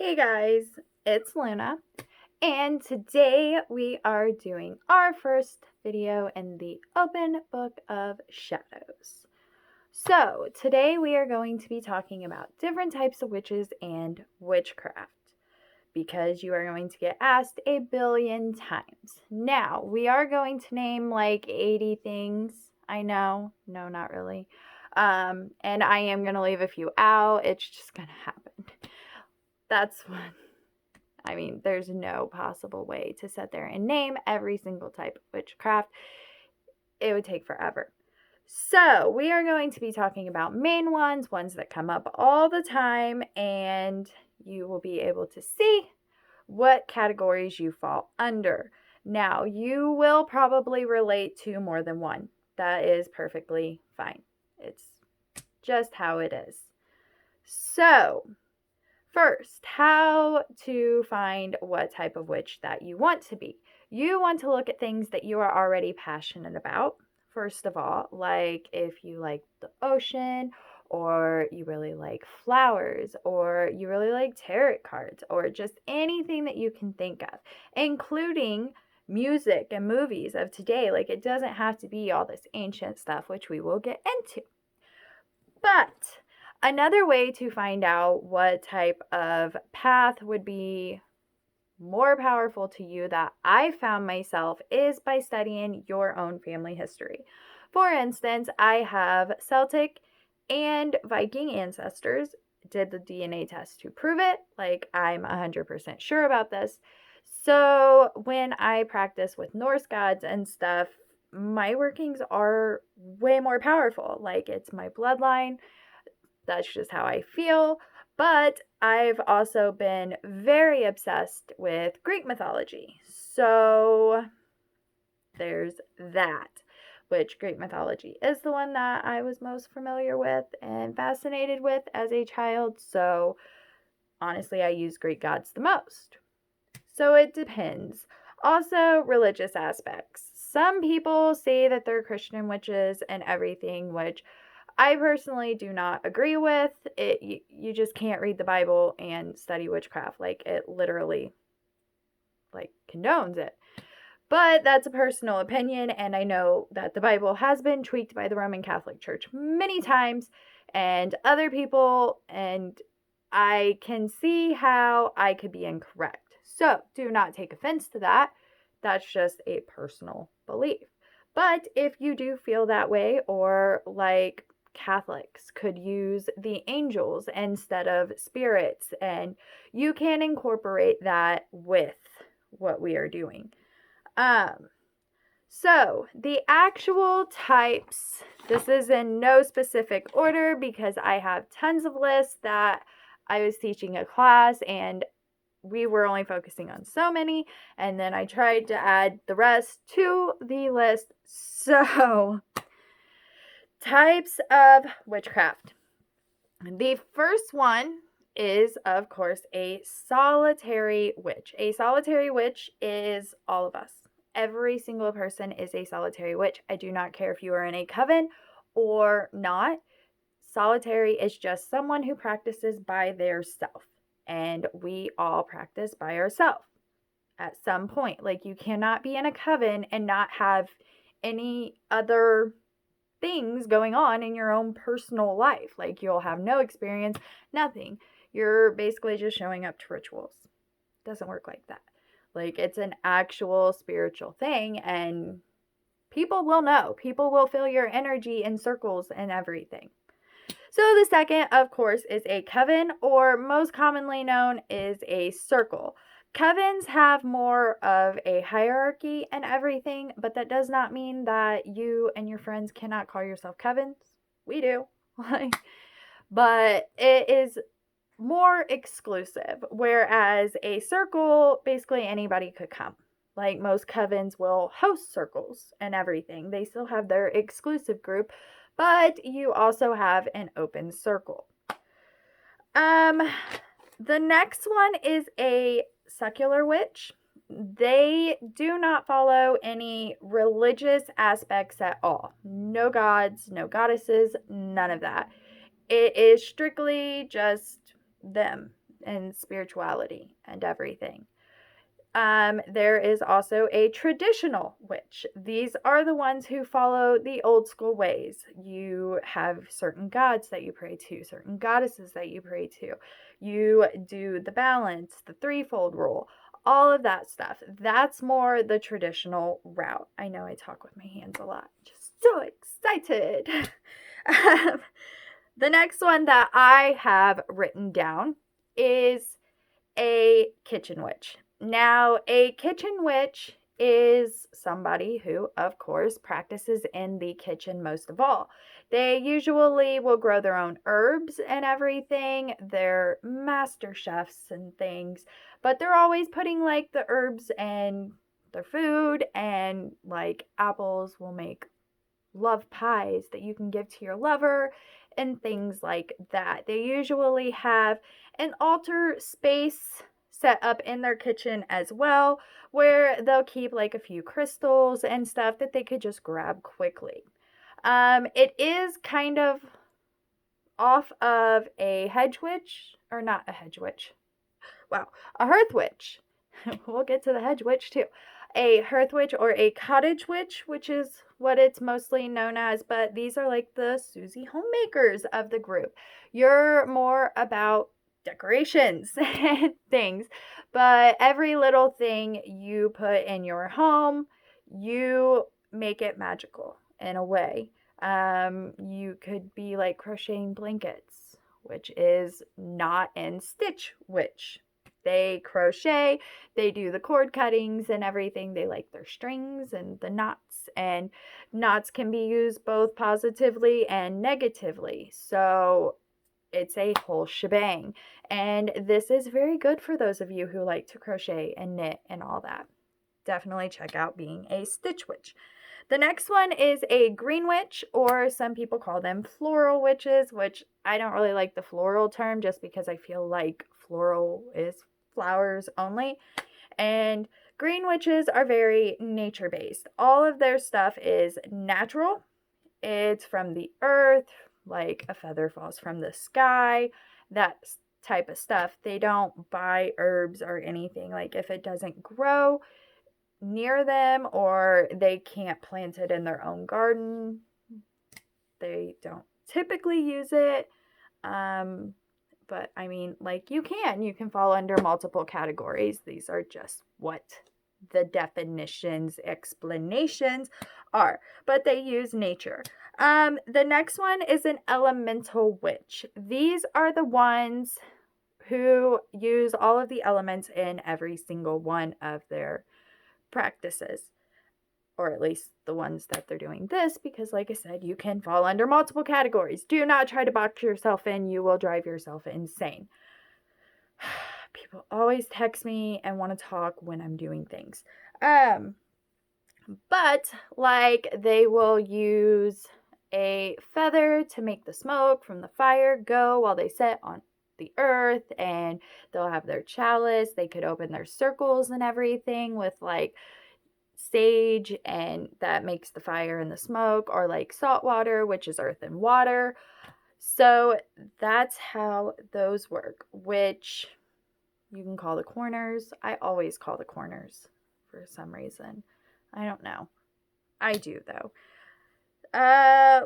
Hey guys, it's Luna, and today we are doing our first video in the Open Book of Shadows. So, today we are going to be talking about different types of witches and witchcraft because you are going to get asked a billion times. Now, we are going to name like 80 things. I know, no, not really. And I am going to leave a few out. It's just going to happen. That's one. I mean, there's no possible way to sit there and name every single type of witchcraft. It would take forever. So, we are going to be talking about main ones that come up all the time, and you will be able to see what categories you fall under. Now, you will probably relate to more than one. That is perfectly fine. It's just how it is. So, first, how to find what type of witch that you want to be. You want to look at things that you are already passionate about. First of all, like if you like the ocean, or you really like flowers, or you really like tarot cards, or just anything that you can think of, including music and movies of today. Like, it doesn't have to be all this ancient stuff, which we will get into. But another way to find out what type of path would be more powerful to you that I found myself is by studying your own family history. For instance, I have Celtic and Viking ancestors. Did the DNA test to prove it. Like, I'm 100% sure about this. So when I practice with Norse gods and stuff, my workings are way more powerful. Like, it's my bloodline. That's just how I feel. But I've also been very obsessed with Greek mythology. So there's that, which Greek mythology is the one that I was most familiar with and fascinated with as a child. So honestly, I use Greek gods the most. So it depends. Also, religious aspects. Some people say that they're Christian witches and everything, which I personally do not agree with. You just can't read the Bible and study witchcraft. Like, it literally condones it. But that's a personal opinion, and I know that the Bible has been tweaked by the Roman Catholic Church many times and other people, and I can see how I could be incorrect. So, do not take offense to that. That's just a personal belief. But if you do feel that way, or like Catholics could use the angels instead of spirits, and you can incorporate that with what we are doing. So the actual types, this is in no specific order because I have tons of lists that I was teaching a class and we were only focusing on so many, and then I tried to add the rest to the list. So, types of witchcraft. The first one is, of course, a solitary witch. A solitary witch is all of us. Every single person is a solitary witch. I do not care if you are in a coven or not. Solitary is just someone who practices by their self. And we all practice by ourselves at some point. Like, you cannot be in a coven and not have any other things going on in your own personal life. Like, you'll have no experience, nothing. You're basically just showing up to rituals. It doesn't work like that. Like, it's an actual spiritual thing, and people will know. People will feel your energy in circles and everything. So the second, of course, is a coven, or most commonly known is a circle. Covens have more of a hierarchy and everything, but that does not mean that you and your friends cannot call yourself covens. We do. But it is more exclusive, whereas a circle, basically anybody could come. Like, most covens will host circles and everything. They still have their exclusive group, but you also have an open circle. The next one is a secular witch. They do not follow any religious aspects at all. No gods, no goddesses, none of that. It is strictly just them. and spirituality and everything. There is also a traditional witch. These are the ones who follow the old school ways. You have certain gods that you pray to, certain goddesses that you pray to. You do the balance, the threefold rule, all of that stuff. That's more the traditional route. I know I talk with my hands a lot. Just so excited. The next one that I have written down is a kitchen witch. Now, a kitchen witch is somebody who, of course, practices in the kitchen most of all. They usually will grow their own herbs and everything. They're master chefs and things, but they're always putting like the herbs in their food, and like apples will make love pies that you can give to your lover and things like that. They usually have an altar space set up in their kitchen as well, where they'll keep like a few crystals and stuff that they could just grab quickly. It is kind of off of a hedge witch, or not a hedge witch. Wow, a hearth witch. We'll get to the hedge witch too. A hearth witch or a cottage witch, which is what it's mostly known as, but these are like the Susie homemakers of the group. You're more about decorations and things, but every little thing you put in your home, you make it magical in a way. You could be like crocheting blankets, which is not in Stitch Witch. They crochet, they do the cord cuttings and everything. They like their strings and the knots, and knots can be used both positively and negatively. So it's a whole shebang. And this is very good for those of you who like to crochet and knit and all that. Definitely check out being a Stitch Witch. The next one is a green witch, or some people call them floral witches, which I don't really like the floral term just because I feel like floral is flowers only. And green witches are very nature based. All of their stuff is natural. It's from the earth, like a feather falls from the sky, that type of stuff. They don't buy herbs or anything. Like if it doesn't grow near them or they can't plant it in their own garden, they don't typically use it. But I mean, like you can fall under multiple categories. These are just what the definitions, explanations are, but they use nature. The next one is an elemental witch. These are the ones who use all of the elements in every single one of their practices, or at least the ones that they're doing this, because like I said, you can fall under multiple categories. Do not try to box yourself in. You will drive yourself insane. People always text me and want to talk when I'm doing things. But like they will use a feather to make the smoke from the fire go while they sit on the earth, and they'll have their chalice. They could open their circles and everything with like sage, and that makes the fire and the smoke, or like salt water, which is earth and water. So that's how those work, which you can call the corners. I always call the corners for some reason. I don't know. I do though.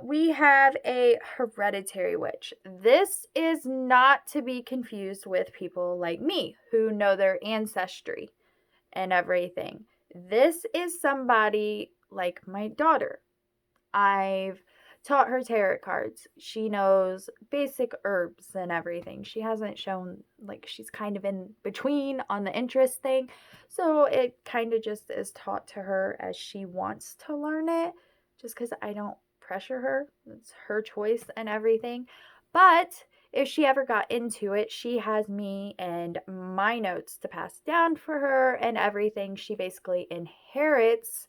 We have a hereditary witch. This is not to be confused with people like me who know their ancestry and everything. This is somebody like my daughter. I've taught her tarot cards. She knows basic herbs and everything. She hasn't shown, like, she's kind of in between on the interest thing. So it kind of just is taught to her as she wants to learn it, just because I don't pressure her. It's her choice and everything. But if she ever got into it, she has me and my notes to pass down for her and everything. She basically inherits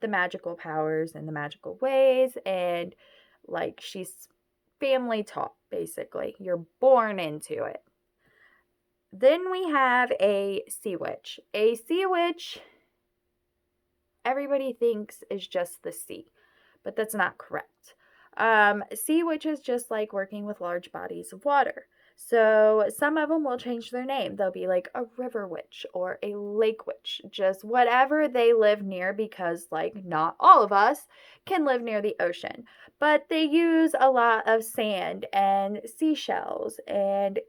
the magical powers and the magical ways, and like she's family taught, basically. You're born into it. Then we have a sea witch. A sea witch, everybody thinks is just the sea, but that's not correct. Sea witches just like working with large bodies of water. So some of them will change their name. They'll be like a river witch or a lake witch, just whatever they live near, because like not all of us can live near the ocean. But they use a lot of sand and seashells and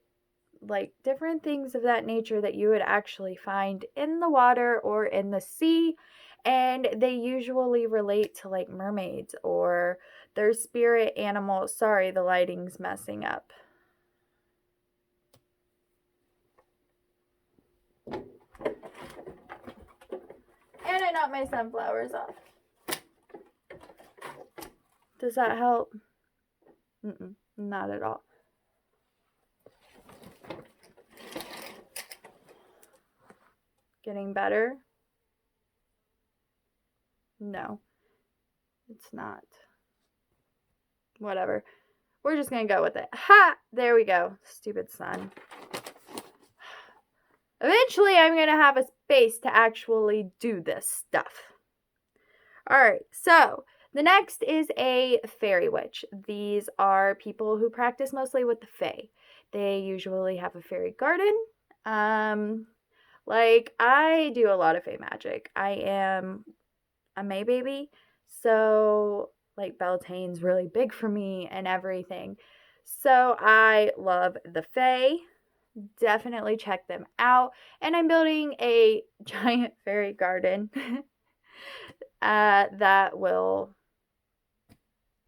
like different things of that nature that you would actually find in the water or in the sea. And they usually relate to like mermaids or their spirit animals. Sorry, the lighting's messing up. And I knocked my sunflowers off. Does that help? Not at all. Getting better? No, it's not. Whatever. We're just going to go with it. Ha! There we go. Stupid sun. Eventually, I'm going to have a space to actually do this stuff. Alright, so the next is a fairy witch. These are people who practice mostly with the fae. They usually have a fairy garden. Like, I do a lot of fae magic. I am a May baby, so like Beltane's really big for me and everything. So I love the fae. Definitely check them out. And I'm building a giant fairy garden that will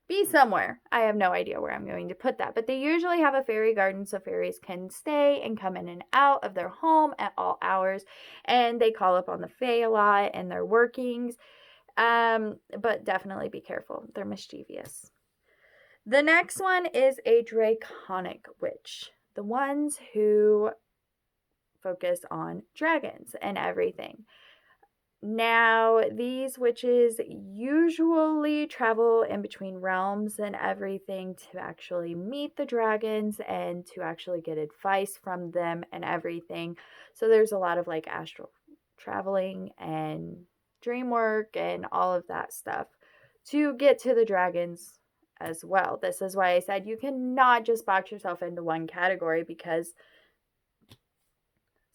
be somewhere. I have no idea where I'm going to put that, but they usually have a fairy garden so fairies can stay and come in and out of their home at all hours, and they call up on the fae a lot and their workings. But definitely be careful. They're mischievous. The next one is a draconic witch. The ones who focus on dragons and everything. Now, these witches usually travel in between realms and everything to actually meet the dragons and to actually get advice from them and everything. So there's a lot of like astral traveling and dream work and all of that stuff to get to the dragons as well. This is why I said you cannot just box yourself into one category, because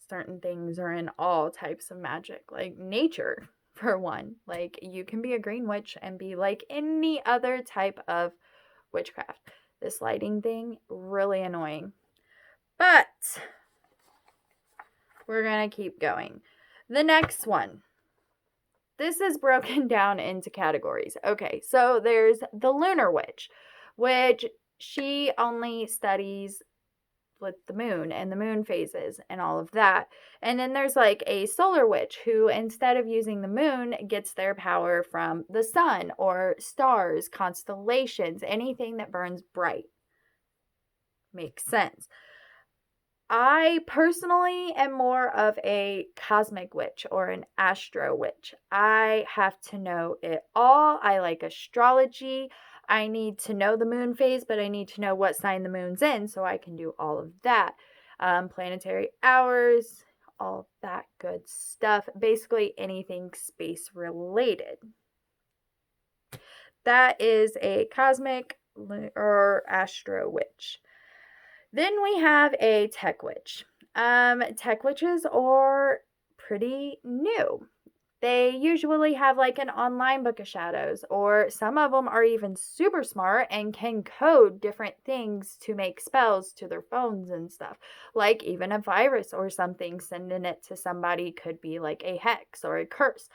certain things are in all types of magic, like nature for one. Like you can be a green witch and be like any other type of witchcraft. This lighting thing, really annoying. But we're gonna keep going. The next one. This is broken down into categories. Okay, so there's the lunar witch, which she only studies with the moon and the moon phases and all of that. And then there's like a solar witch who, instead of using the moon, gets their power from the sun or stars, constellations, anything that burns bright. Makes sense. I personally am more of a cosmic witch or an astro witch. I have to know it all. I like astrology. I need to know the moon phase, but I need to know what sign the moon's in so I can do all of that. Planetary hours, all that good stuff. Basically anything space related. That is a cosmic or astro witch. Then we have a tech witch. Tech witches are pretty new. They usually have like an online book of shadows, or some of them are even super smart and can code different things to make spells to their phones and stuff. Like even a virus or something, sending it to somebody could be like a hex or a curse.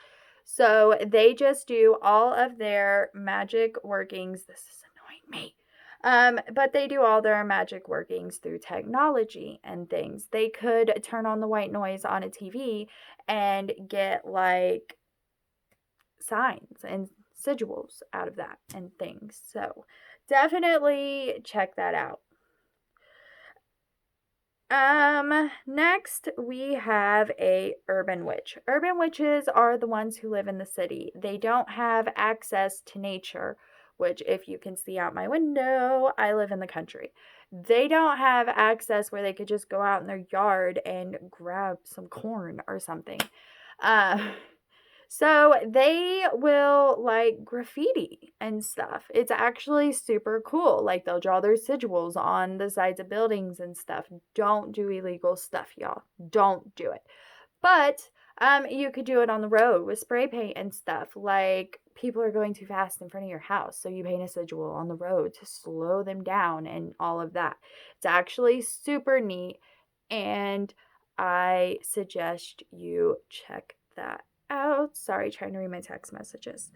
So they just do all of their magic workings. This is annoying me. But they do all their magic workings through technology and things. They could turn on the white noise on a TV and get like signs and sigils out of that and things. So definitely check that out. Next we have a urban witch. Urban witches are the ones who live in the city. They don't have access to nature, which if you can see out my window, I live in the country. They don't have access where they could just go out in their yard and grab some corn or something. So they will like graffiti and stuff. It's actually super cool. Like they'll draw their sigils on the sides of buildings and stuff. Don't do illegal stuff, y'all. Don't do it. But you could do it on the road with spray paint and stuff. Like people are going too fast in front of your house, so you paint a sigil on the road to slow them down and all of that. It's actually super neat, and I suggest you check that out. Sorry, trying to read my text messages.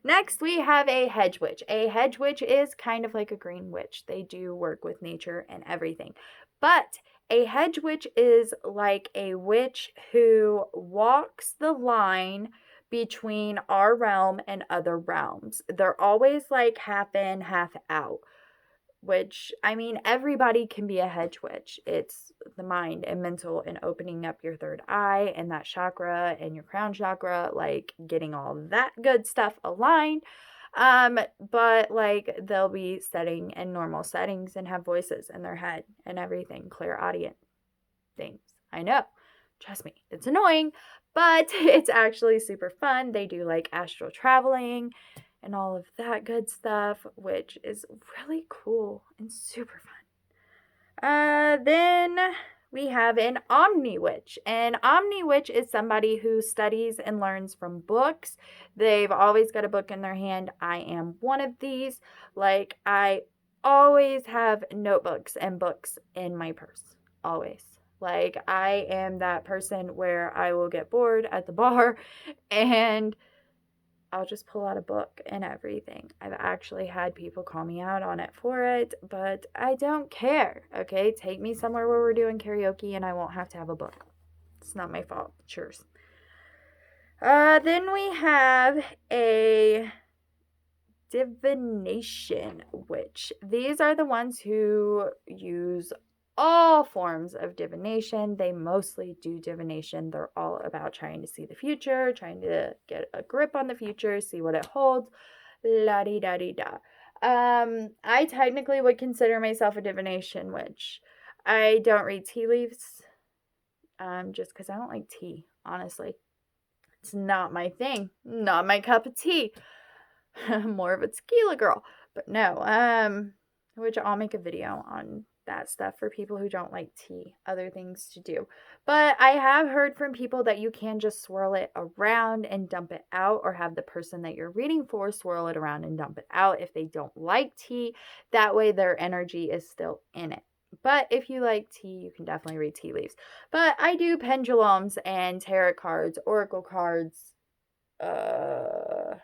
Next, we have a hedge witch. A hedge witch is kind of like a green witch. They do work with nature and everything. But a hedge witch is like a witch who walks the line between our realm and other realms. They're always like half in, half out. Which, I mean, everybody can be a hedge witch. It's the mind and mental and opening up your third eye and that chakra and your crown chakra, like getting all that good stuff aligned. But like they'll be setting in normal settings and have voices in their head and everything, clairaudient things. I know. Trust me, it's annoying, but it's actually super fun. They do like astral traveling and all of that good stuff, which is really cool and super fun. Then we have an Omni Witch. An Omni Witch is somebody who studies and learns from books. They've always got a book in their hand. I am one of these. Like, I always have notebooks and books in my purse. Always. Like, I am that person where I will get bored at the bar and I'll just pull out a book and everything. I've actually had people call me out on it for it, but I don't care, okay? Take me somewhere where we're doing karaoke and I won't have to have a book. It's not my fault. It's yours. Then we have a divination witch. These are the ones who use all forms of divination. They mostly do divination. They're all about trying to see the future, trying to get a grip on the future, see what it holds. La-di-da-di-da. I technically would consider myself a divination witch. I don't read tea leaves, just because I don't like tea, honestly. It's not my thing. Not my cup of tea. More of a tequila girl. But no, which I'll make a video on that stuff for people who don't like tea, other things to do. But I have heard from people that you can just swirl it around and dump it out, or have the person that you're reading for swirl it around and dump it out if they don't like tea. That way their energy is still in it. But if you like tea, you can definitely read tea leaves. But I do pendulums and tarot cards, oracle cards. I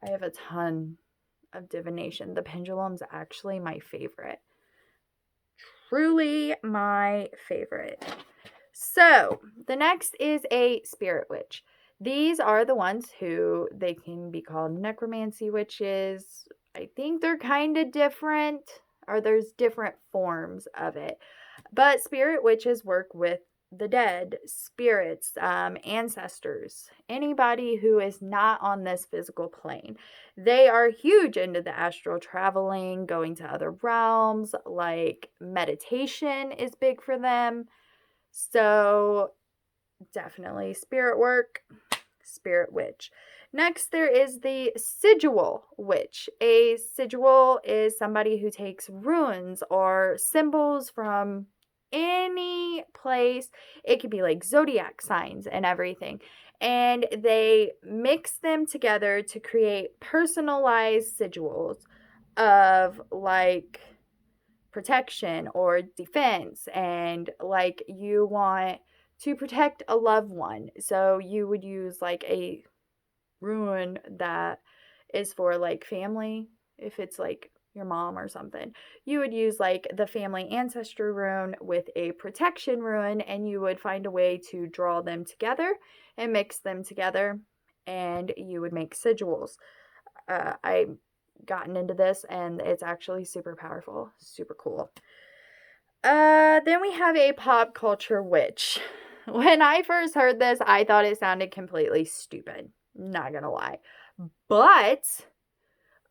have a ton of divination. The pendulum's actually my favorite. Truly my favorite. So, the next is a spirit witch. These are the ones who, they can be called necromancy witches. I think they're kind of different, or there's different forms of it. But spirit witches work with the dead, spirits, ancestors, anybody who is not on this physical plane. They are huge into the astral traveling, going to other realms, like meditation is big for them. So definitely spirit work, spirit witch. Next, there is the sigil witch. A sigil is somebody who takes runes or symbols from any place. It could be like zodiac signs and everything. And they mix them together to create personalized sigils of like protection or defense. And like you want to protect a loved one. So you would use like a rune that is for like family. If it's like your mom or something, you would use like the family ancestry rune with a protection rune, and you would find a way to draw them together and mix them together, and you would make sigils. I've gotten into this and it's actually super powerful, super cool. Then we have a pop culture witch. When I first heard this, I thought it sounded completely stupid. Not gonna lie. But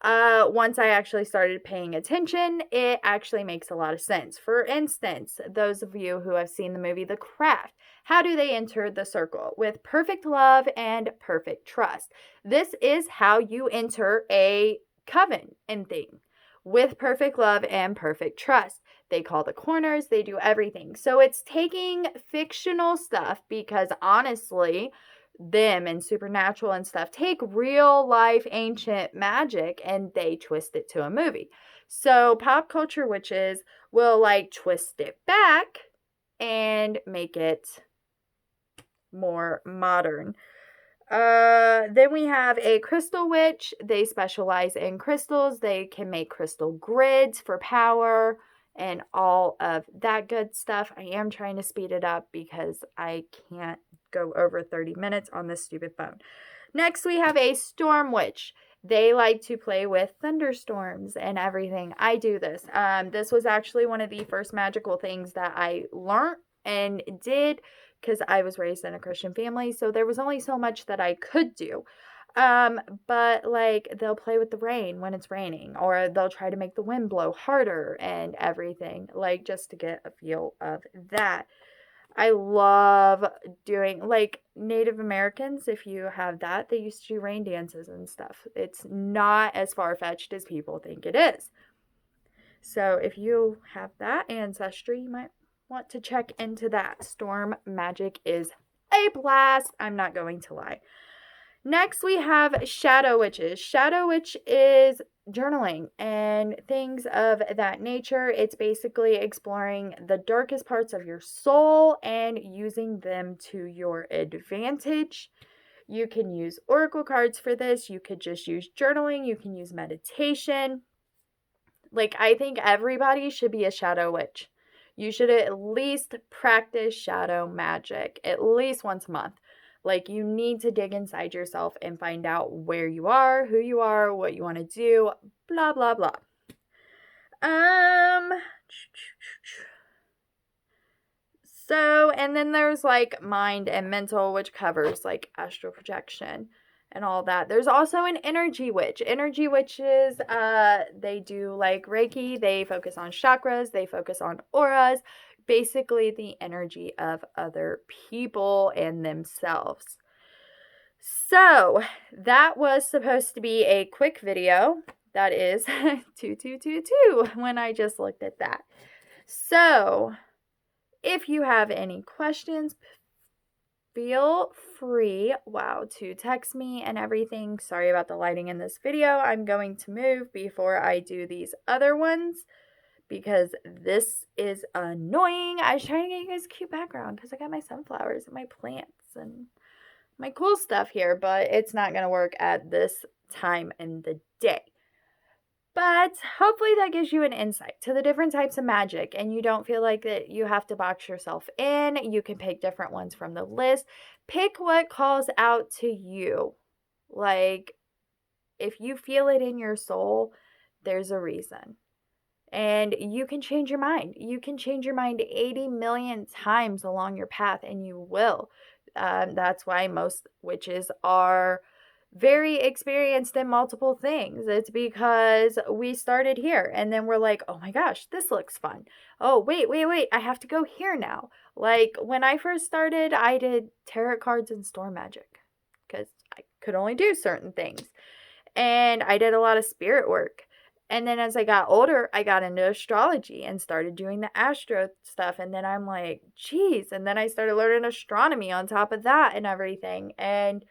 Once I actually started paying attention, it actually makes a lot of sense. For instance, those of you who have seen the movie The Craft, how do they enter the circle? With perfect love and perfect trust. This is how you enter a coven and thing. With perfect love and perfect trust. They call the corners, they do everything. So it's taking fictional stuff because honestly, them and supernatural and stuff take real life ancient magic and they twist it to a movie. So pop culture witches will like twist it back and make it more modern. Then we have a crystal witch. They specialize in crystals. They can make crystal grids for power and all of that good stuff. I am trying to speed it up because I can't go over 30 minutes on this stupid phone. Next, we have a storm witch. They like to play with thunderstorms and everything. I do this. This was actually one of the first magical things that I learned and did because I was raised in a Christian family, so there was only so much that I could do. But like they'll play with the rain when it's raining, or they'll try to make the wind blow harder and everything, like just to get a feel of that. I love doing like Native Americans, if you have that, they used to do rain dances and stuff. It's not as far-fetched as people think it is. So if you have that ancestry, you might want to check into that. Storm magic is a blast. I'm not going to lie. Next, we have shadow witches. Shadow witch is journaling and things of that nature. It's basically exploring the darkest parts of your soul and using them to your advantage. You can use oracle cards for this. You could just use journaling. You can use meditation. Like, I think everybody should be a shadow witch. You should at least practice shadow magic at least once a month. Like, you need to dig inside yourself and find out where you are, who you are, what you want to do, blah, blah, blah. So, and then there's like mind and mental, which covers like astral projection and all that. There's also an energy witch. Energy witches, they do like Reiki. They focus on chakras. They focus on auras. Basically, the energy of other people and themselves. So, that was supposed to be a quick video. That is 2222 when I just looked at that. So, if you have any questions, feel free, to text me and everything. Sorry about the lighting in this video. I'm going to move before I do these other ones because this is annoying. I was trying to get you guys a cute background because I got my sunflowers and my plants and my cool stuff here, but it's not going to work at this time in the day. But hopefully that gives you an insight to the different types of magic and you don't feel like that you have to box yourself in. You can pick different ones from the list. Pick what calls out to you. Like, if you feel it in your soul, there's a reason. And you can change your mind. You can change your mind 80 million times along your path, and you will. That's why most witches are very experienced in multiple things. It's because we started here and then we're like, oh my gosh, this looks fun. Oh, wait, I have to go here now. Like when I first started, I did tarot cards and storm magic because I could only do certain things. And I did a lot of spirit work. And then as I got older, I got into astrology and started doing the astro stuff. And then I'm like, geez. And then I started learning astronomy on top of that and everything. And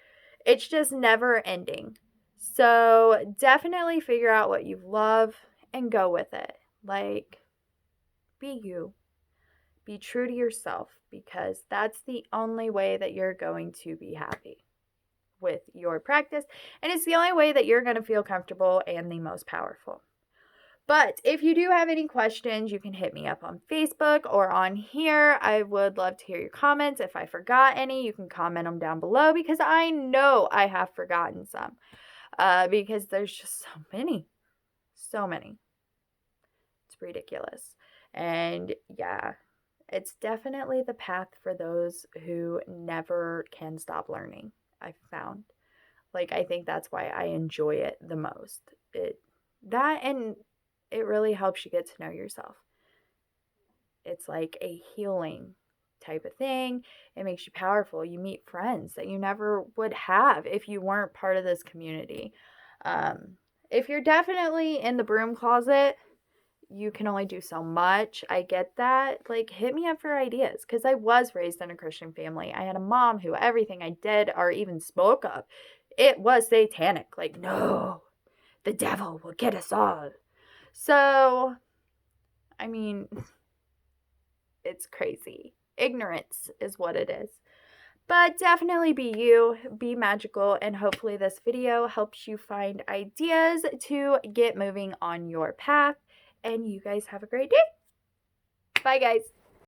it's just never ending. So definitely figure out what you love and go with it. Like, be you. Be true to yourself because that's the only way that you're going to be happy with your practice. And it's the only way that you're going to feel comfortable and the most powerful. But if you do have any questions, you can hit me up on Facebook or on here. I would love to hear your comments. If I forgot any, you can comment them down below because I know I have forgotten some because there's just so many. So many. It's ridiculous. And yeah, it's definitely the path for those who never can stop learning, I've found. Like, I think that's why I enjoy it the most. And it really helps you get to know yourself. It's like a healing type of thing. It makes you powerful. You meet friends that you never would have if you weren't part of this community. If you're definitely in the broom closet, you can only do so much. I get that. Like, hit me up for ideas, because I was raised in a Christian family. I had a mom who everything I did or even spoke of, it was satanic. Like, no, the devil will get us all. So, I mean, it's crazy. Ignorance is what it is. But definitely be you, be magical, and hopefully this video helps you find ideas to get moving on your path. And you guys have a great day. Bye, guys.